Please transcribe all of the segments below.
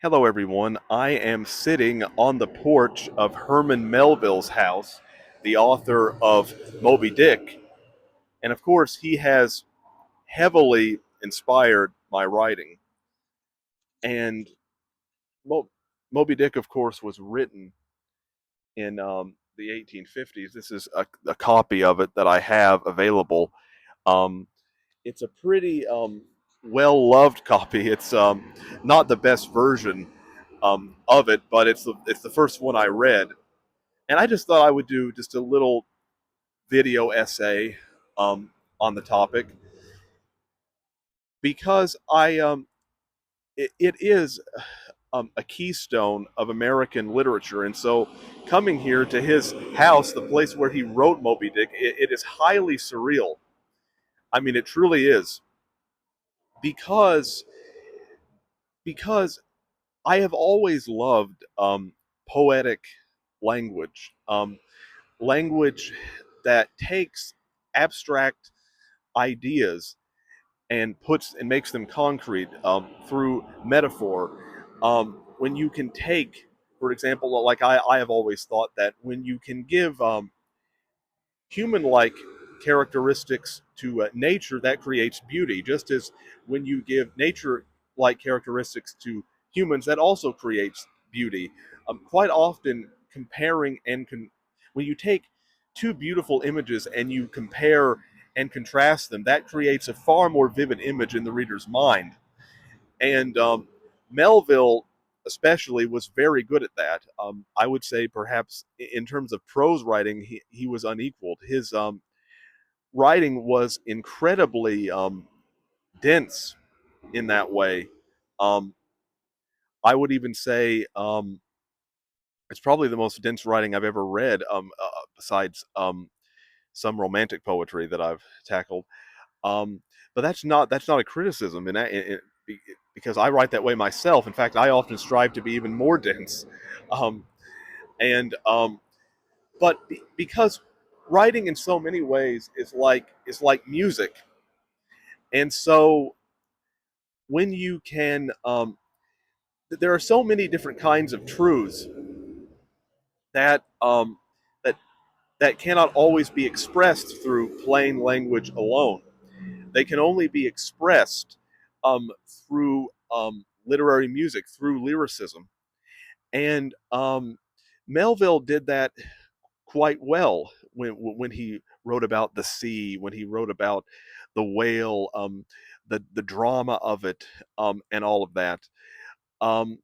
Hello, everyone. I am sitting on the porch of Herman Melville's house, the author of Moby Dick. And of course, he has heavily inspired my writing. And Mo- Moby Dick, of course, was written in the 1850s. This is a copy of it that I have available. Um, it's a pretty well loved copy. It's not the best version of it, but it's the first one I read, and I just thought I would do just a little video essay um, on the topic because it is a keystone of American literature, and so coming here to his house, the place where he wrote Moby Dick, it is highly surreal. I mean, it truly is because because I have always loved poetic language, language that takes abstract ideas and puts and makes them concrete through metaphor. When you can take, for example, like I have always thought that when you can give human-like characteristics to nature, that creates beauty. Just as when you give nature-like characteristics to humans, that also creates beauty. Quite often, comparing when you take two beautiful images and you compare and contrast them, that creates a far more vivid image in the reader's mind. And Melville, especially, was very good at that. I would say, perhaps, in terms of prose writing, he was unequaled. His writing was incredibly dense in that way. Um, I would even say it's probably the most dense writing I've ever read, besides some romantic poetry that I've tackled. Um, but that's not a criticism, because I write that way myself. In fact, I often strive to be even more dense, um, and because writing in so many ways is like music, and so when you can, there are so many different kinds of truths that that that cannot always be expressed through plain language alone. They can only be expressed through literary music, through lyricism. And Melville did that quite well when he wrote about the sea, when he wrote about the whale, the drama of it, and all of that. Um,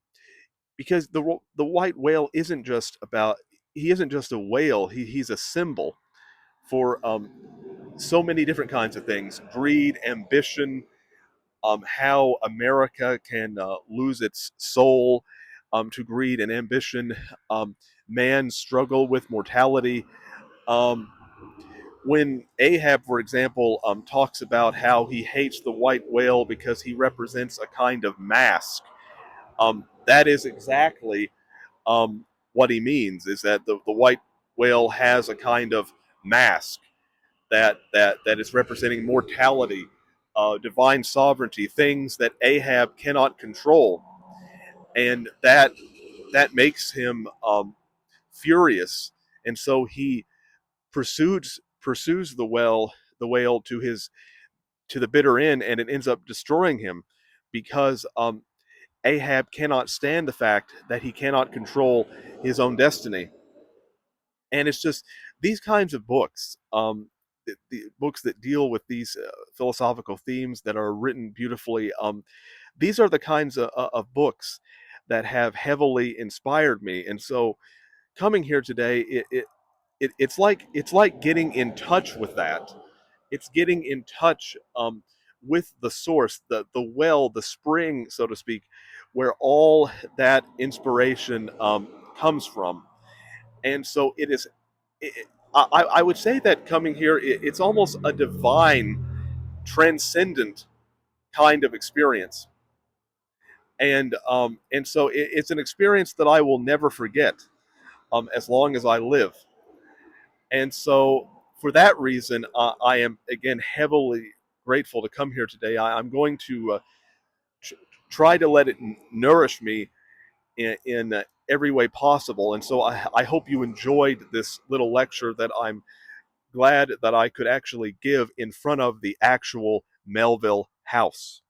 because the white whale isn't just a whale. He's a symbol for so many different kinds of things: greed, ambition, how America can lose its soul to greed and ambition, man's struggle with mortality. Um, when Ahab, for example, talks about how he hates the white whale because he represents a kind of mask, that is exactly what he means. Is that the white whale has a kind of mask that is representing mortality, divine sovereignty, things that Ahab cannot control, and that makes him furious, and so he pursues the whale to the bitter end, and it ends up destroying him because Ahab cannot stand the fact that he cannot control his own destiny. And it's just these kinds of books, the books that deal with these philosophical themes that are written beautifully. These are the kinds of books that have heavily inspired me, and so coming here today, it's like getting in touch with that. It's getting in touch with the source, the well, the spring, so to speak, where all that inspiration comes from. And so it is. I would say that coming here, it's almost a divine, transcendent kind of experience, and so it's an experience that I will never forget as long as I live. And so for that reason, I am again heavily grateful to come here today. I'm going to tr- try to let it nourish me in every way possible. And so I hope you enjoyed this little lecture that I'm glad that I could actually give in front of the actual Melville house.